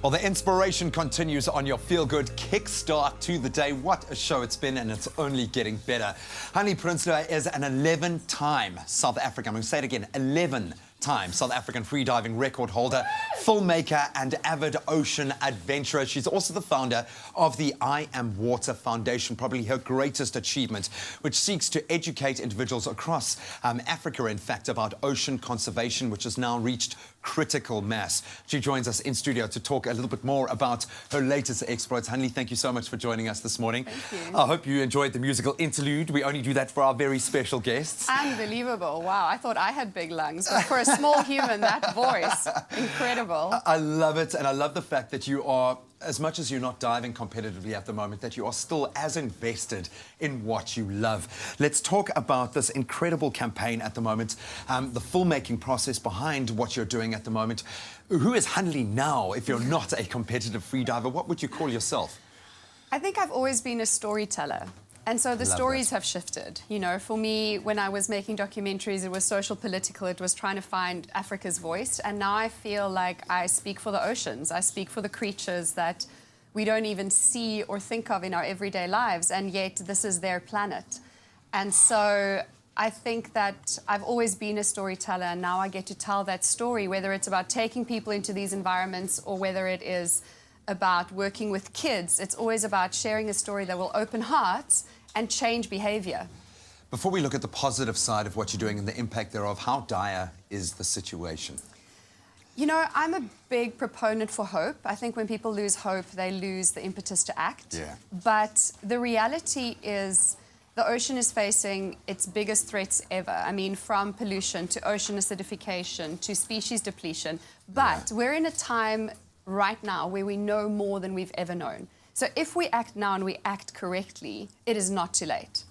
Well, the inspiration continues on your feel-good kickstart to the day. What a show it's been, and it's only getting better. Hanli Prinsloo is an 11-time South African, I'm going to say it again, 11-time South African freediving record holder, filmmaker and avid ocean adventurer. She's also the founder of the I Am Water Foundation, probably her greatest achievement, which seeks to educate individuals across Africa, in fact, about ocean conservation, which has now reached critical mass. She joins us in studio to talk a little bit more about her latest exploits. Hanli, thank you so much for joining us this morning. Thank you. I hope you enjoyed the musical interlude. We only do that for our very special guests. Unbelievable. Wow, I thought I had big lungs, but for a small human, that voice, incredible. I love it, and I love the fact that you are, as much as you're not diving competitively at the moment, that you are still as invested in what you love. Let's talk about this incredible campaign at the moment, the filmmaking process behind what you're doing at the moment. Who is Hanli now if you're not a competitive freediver? What would you call yourself? I think I've always been a storyteller. And so the stories have shifted. You know, for me, when I was making documentaries, it was social, political, it was trying to find Africa's voice. And now I feel like I speak for the oceans. I speak for the creatures that we don't even see or think of in our everyday lives, and yet this is their planet. And so I think that I've always been a storyteller, and now I get to tell that story, whether it's about taking people into these environments or whether it is about working with kids. It's always about sharing a story that will open hearts and change behavior. Before we look at the positive side of what you're doing and the impact thereof, how dire is the situation? You know, I'm a big proponent for hope. I think when people lose hope, they lose the impetus to act. Yeah. But the reality is the ocean is facing its biggest threats ever. I mean, from pollution to ocean acidification to species depletion. But we're in a time right now where we know more than we've ever known. So if we act now and we act correctly, it is not too late.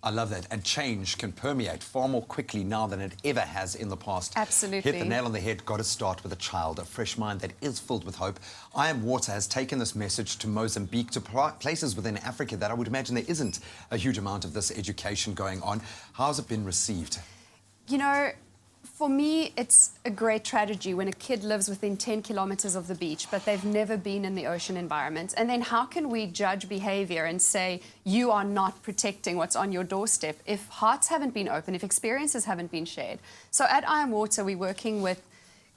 I love that. And change can permeate far more quickly now than it ever has in the past. Absolutely. Hit the nail on the head. Got to start with a child, a fresh mind that is filled with hope. I Am Water has taken this message to Mozambique, to places within Africa that I would imagine there isn't a huge amount of this education going on. How's it been received? You know, for me, it's a great tragedy when a kid lives within 10 kilometers of the beach, but they've never been in the ocean environment. And then how can we judge behavior and say, you are not protecting what's on your doorstep if hearts haven't been open, if experiences haven't been shared? So at I Am Water, we're working with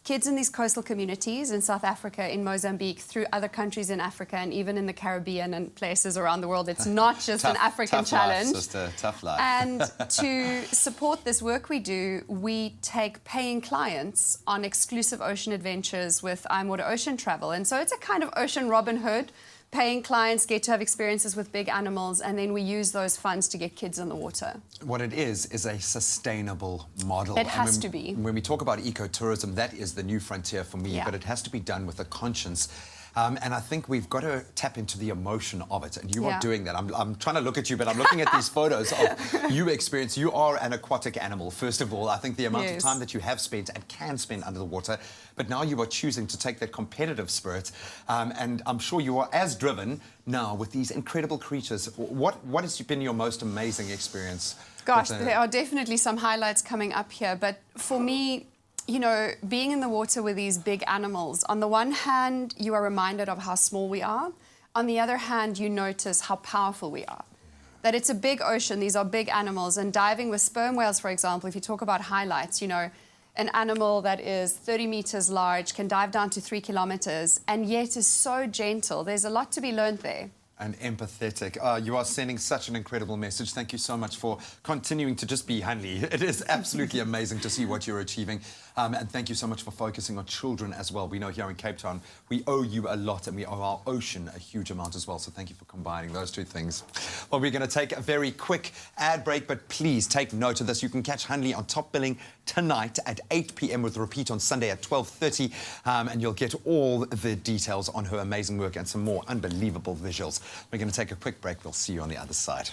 kids in these coastal communities in South Africa, in Mozambique, through other countries in Africa, and even in the Caribbean and places around the world. It's not just an African challenge. Life, sister, tough life. And to support this work we do, we take paying clients on exclusive ocean adventures with I Am Water Ocean Travel. And so it's a kind of ocean Robin Hood. Paying clients get to have experiences with big animals, and then we use those funds to get kids in the water. What it is a sustainable model. It has to be. When we talk about ecotourism, that is the new frontier for me, but it has to be done with a conscience. And I think we've got to tap into the emotion of it, and you are doing that. I'm trying to look at you, but I'm looking at these photos of you experience. You are an aquatic animal, first of all. I think the amount of time that you have spent and can spend under the water, but now you are choosing to take that competitive spirit, and I'm sure you are as driven now with these incredible creatures. What has been your most amazing experience? Gosh, there are definitely some highlights coming up here, but for me, you know, being in the water with these big animals, on the one hand, you are reminded of how small we are. On the other hand, you notice how powerful we are. That it's a big ocean, these are big animals, and diving with sperm whales, for example, if you talk about highlights, you know, an animal that is 30 meters large can dive down to 3 kilometers and yet is so gentle. There's a lot to be learned there. And empathetic. You are sending such an incredible message. Thank you so much for continuing to just be Hanli. It is absolutely amazing to see what you're achieving. And thank you so much for focusing on children as well. We know here in Cape Town, we owe you a lot, and we owe our ocean a huge amount as well. So thank you for combining those two things. Well, we're going to take a very quick ad break, but please take note of this. You can catch Hanli on Top Billing tonight at 8 p.m. with a repeat on Sunday at 12:30. And you'll get all the details on her amazing work and some more unbelievable visuals. We're going to take a quick break. We'll see you on the other side.